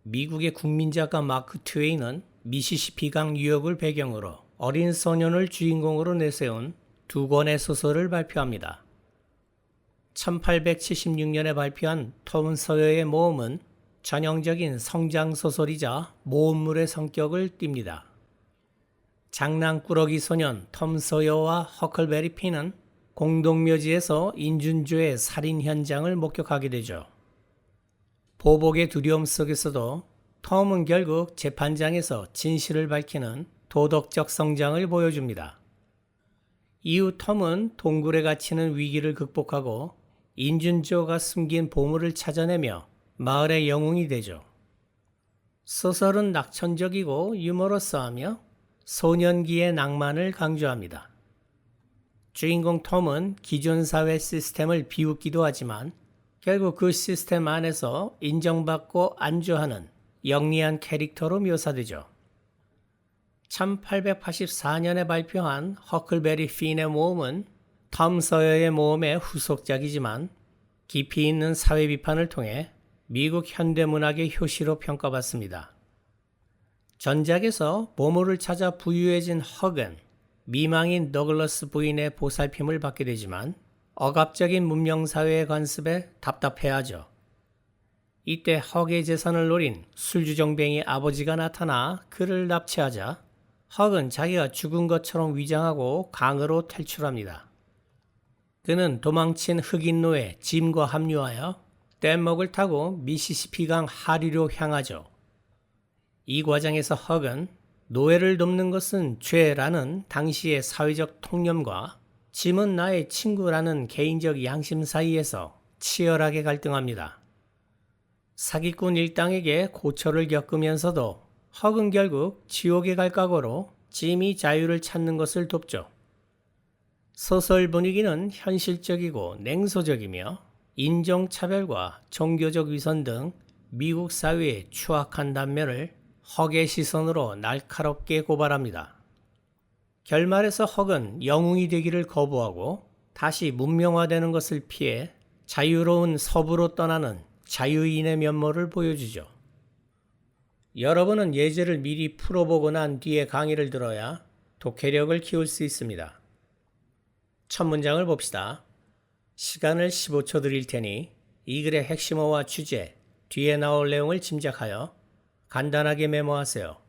미국의 국민작가 마크 트웨인은 미시시피강 유역을 배경으로 어린 소년을 주인공으로 내세운 두 권의 소설을 발표합니다. 1876년에 발표한 톰 서여의 모험은 전형적인 성장소설이자 모험물의 성격을 띱니다. 장난꾸러기 소년 톰 서여와 허클베리 핀은 공동묘지에서 인준조의 살인 현장을 목격하게 되죠. 보복의 두려움 속에서도 톰은 결국 재판장에서 진실을 밝히는 도덕적 성장을 보여줍니다. 이후 톰은 동굴에 갇히는 위기를 극복하고 인준조가 숨긴 보물을 찾아내며 마을의 영웅이 되죠. 소설은 낙천적이고 유머러스하며 소년기의 낭만을 강조합니다. 주인공 톰은 기존 사회 시스템을 비웃기도 하지만 결국 그 시스템 안에서 인정받고 안주하는 영리한 캐릭터로 묘사되죠. 1884년에 발표한 허클베리 핀의 모험은 톰 서여의 모험의 후속작이지만 깊이 있는 사회 비판을 통해 미국 현대문학의 효시로 평가받습니다. 전작에서 보물을 찾아 부유해진 헉은 미망인 더글러스 부인의 보살핌을 받게 되지만 억압적인 문명사회의 관습에 답답해하죠. 이때 헉의 재산을 노린 술주정뱅이 아버지가 나타나 그를 납치하자 헉은 자기가 죽은 것처럼 위장하고 강으로 탈출합니다. 그는 도망친 흑인 노예 짐과 합류하여 뗏목을 타고 미시시피강 하류로 향하죠. 이 과정에서 헉은 노예를 돕는 것은 죄라는 당시의 사회적 통념과 짐은 나의 친구라는 개인적 양심 사이에서 치열하게 갈등합니다. 사기꾼 일당에게 고초를 겪으면서도 헉은 결국 지옥에 갈 각오로 짐이 자유를 찾는 것을 돕죠. 소설 분위기는 현실적이고 냉소적이며 인종차별과 종교적 위선 등 미국 사회의 추악한 단면을 헉의 시선으로 날카롭게 고발합니다. 결말에서 헉은 영웅이 되기를 거부하고 다시 문명화되는 것을 피해 자유로운 서부로 떠나는 자유인의 면모를 보여주죠. 여러분은 예제를 미리 풀어보고 난 뒤에 강의를 들어야 독해력을 키울 수 있습니다. 첫 문장을 봅시다. 시간을 15초 드릴 테니 이 글의 핵심어와 주제, 뒤에 나올 내용을 짐작하여 간단하게 메모하세요.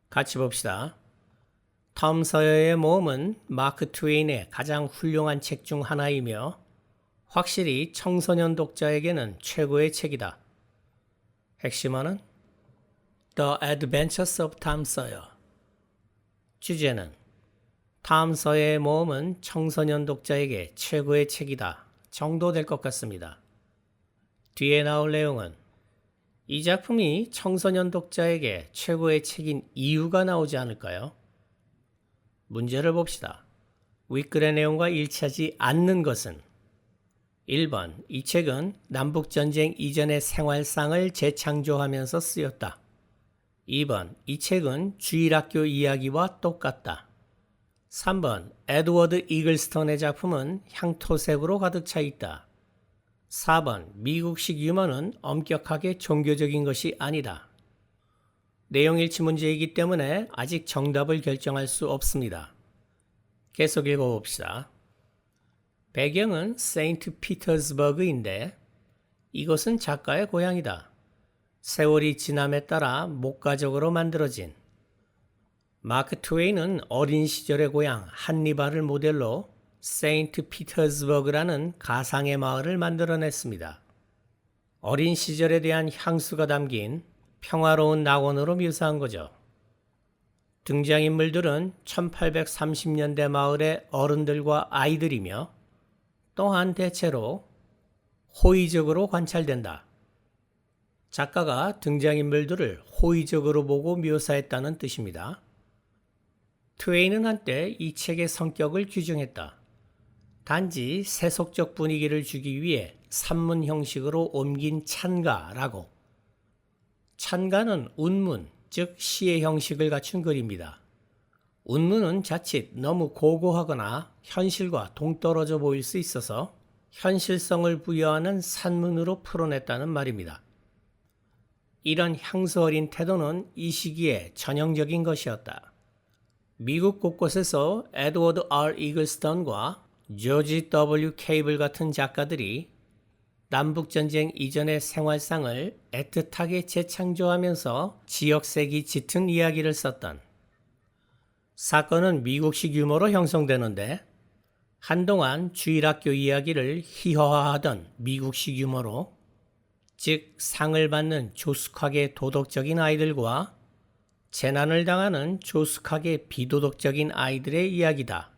같이 봅시다. 톰 서여의 모험은 마크 트웨인의 가장 훌륭한 책 중 하나이며 확실히 청소년 독자에게는 최고의 책이다. 핵심어는 The Adventures of Tom Sawyer. 주제는 톰 서여의 모험은 청소년 독자에게 최고의 책이다 정도 될 것 같습니다. 뒤에 나올 내용은 이 작품이 청소년 독자에게 최고의 책인 이유가 나오지 않을까요? 문제를 봅시다. 윗글의 내용과 일치하지 않는 것은 1번, 이 책은 남북전쟁 이전의 생활상을 재창조하면서 쓰였다. 2번, 이 책은 주일학교 이야기와 똑같다. 3번, 에드워드 이글스턴의 작품은 향토색으로 가득 차 있다. 4번, 미국식 유머는 엄격하게 종교적인 것이 아니다. 내용 일치 문제이기 때문에 아직 정답을 결정할 수 없습니다. 계속 읽어봅시다. 배경은 세인트 피터스버그인데 이곳은 작가의 고향이다. 세월이 지남에 따라 목가적으로 만들어진. 마크 트웨인은 어린 시절의 고향 한니발을 모델로 세인트 피터스버그라는 가상의 마을을 만들어냈습니다. 어린 시절에 대한 향수가 담긴 평화로운 낙원으로 묘사한 거죠. 등장인물들은 1830년대 마을의 어른들과 아이들이며 또한 대체로 호의적으로 관찰된다. 작가가 등장인물들을 호의적으로 보고 묘사했다는 뜻입니다. 트웨인은 한때 이 책의 성격을 규정했다. 단지 세속적 분위기를 주기 위해 산문 형식으로 옮긴 찬가라고. 찬가는 운문, 즉 시의 형식을 갖춘 글입니다. 운문은 자칫 너무 고고하거나 현실과 동떨어져 보일 수 있어서 현실성을 부여하는 산문으로 풀어냈다는 말입니다. 이런 향수 어린 태도는 이 시기에 전형적인 것이었다. 미국 곳곳에서 에드워드 R. 이글스턴과 조지 W. 케이블 같은 작가들이 남북전쟁 이전의 생활상을 애틋하게 재창조하면서 지역색이 짙은 이야기를 썼던 사건은 미국식 유머로 형성되는데 한동안 주일학교 이야기를 희화화하던 미국식 유머로 즉 상을 받는 조숙하게 도덕적인 아이들과 재난을 당하는 조숙하게 비도덕적인 아이들의 이야기다.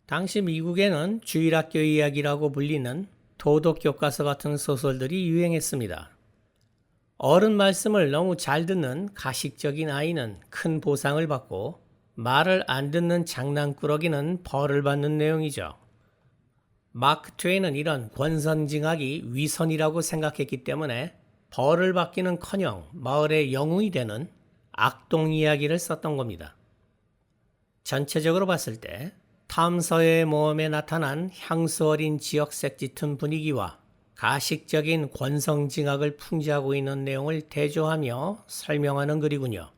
당시 미국에는 주일학교 이야기라고 불리는 도덕교과서 같은 소설들이 유행했습니다. 어른 말씀을 너무 잘 듣는 가식적인 아이는 큰 보상을 받고 말을 안 듣는 장난꾸러기는 벌을 받는 내용이죠. 마크 트웨인은 이런 권선징악이 위선이라고 생각했기 때문에 벌을 받기는커녕 마을의 영웅이 되는 악동 이야기를 썼던 겁니다. 전체적으로 봤을 때 탐 서여의 모험에 나타난 향수 어린 지역색 짙은 분위기와 가식적인 권선징악을 풍자하고 있는 내용을 대조하며 설명하는 글이군요.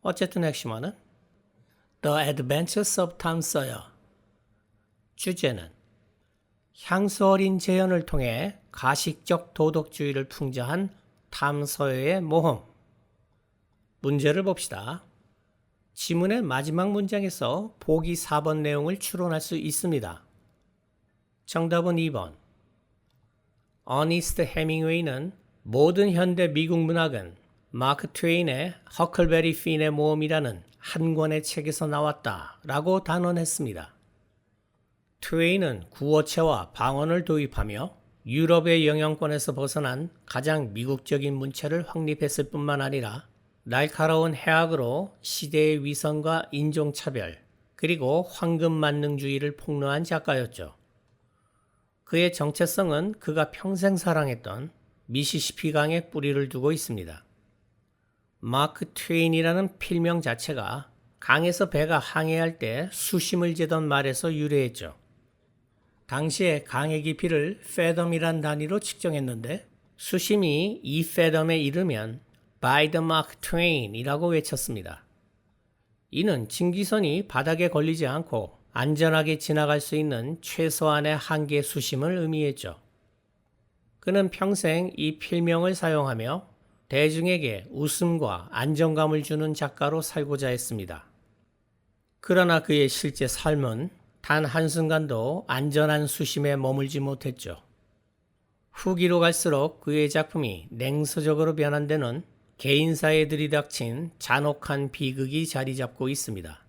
어쨌든 핵심어는 The Adventures of Tom Sawyer. 주제는 향수 어린 재현을 통해 가식적 도덕주의를 풍자한 탐 서여의 모험. 문제를 봅시다. 지문의 마지막 문장에서 보기 4번 내용을 추론할 수 있습니다. 정답은 2번. 어니스트 해밍웨이는 모든 현대 미국 문학은 마크 트웨인의 허클베리 핀의 모험이라는 한 권의 책에서 나왔다 라고 단언했습니다. 트웨인은 구어체와 방언을 도입하며 유럽의 영향권에서 벗어난 가장 미국적인 문체를 확립했을 뿐만 아니라 날카로운 해악으로 시대의 위선과 인종차별 그리고 황금만능주의를 폭로한 작가였죠. 그의 정체성은 그가 평생 사랑했던 미시시피 강에 뿌리를 두고 있습니다. 마크 트웨인이라는 필명 자체가 강에서 배가 항해할 때 수심을 재던 말에서 유래했죠. 당시에 강의 깊이를 페덤이란 단위로 측정했는데 수심이 2페덤에 이르면 By the Mark Twain 이라고 외쳤습니다. 이는 증기선이 바닥에 걸리지 않고 안전하게 지나갈 수 있는 최소한의 한계 수심을 의미했죠. 그는 평생 이 필명을 사용하며 대중에게 웃음과 안정감을 주는 작가로 살고자 했습니다. 그러나 그의 실제 삶은 단 한순간도 안전한 수심에 머물지 못했죠. 후기로 갈수록 그의 작품이 냉소적으로 변한 데는 개인사에 들이닥친 잔혹한 비극이 자리 잡고 있습니다.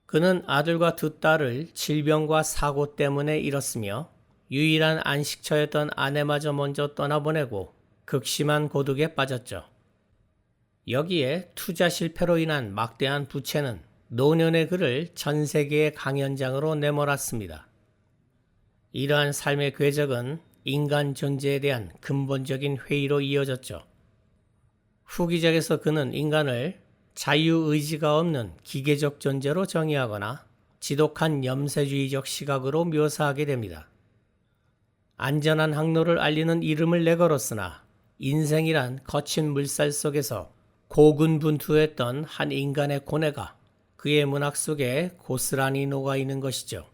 그는 아들과 두 딸을 질병과 사고 때문에 잃었으며 유일한 안식처였던 아내마저 먼저 떠나보내고 극심한 고독에 빠졌죠. 여기에 투자 실패로 인한 막대한 부채는 노년의 그를 전 세계의 강연장으로 내몰았습니다. 이러한 삶의 궤적은 인간 존재에 대한 근본적인 회의로 이어졌죠. 후기작에서 그는 인간을 자유의지가 없는 기계적 존재로 정의하거나 지독한 염세주의적 시각으로 묘사하게 됩니다. 안전한 항로를 알리는 이름을 내걸었으나 인생이란 거친 물살 속에서 고군분투했던 한 인간의 고뇌가 그의 문학 속에 고스란히 녹아있는 것이죠.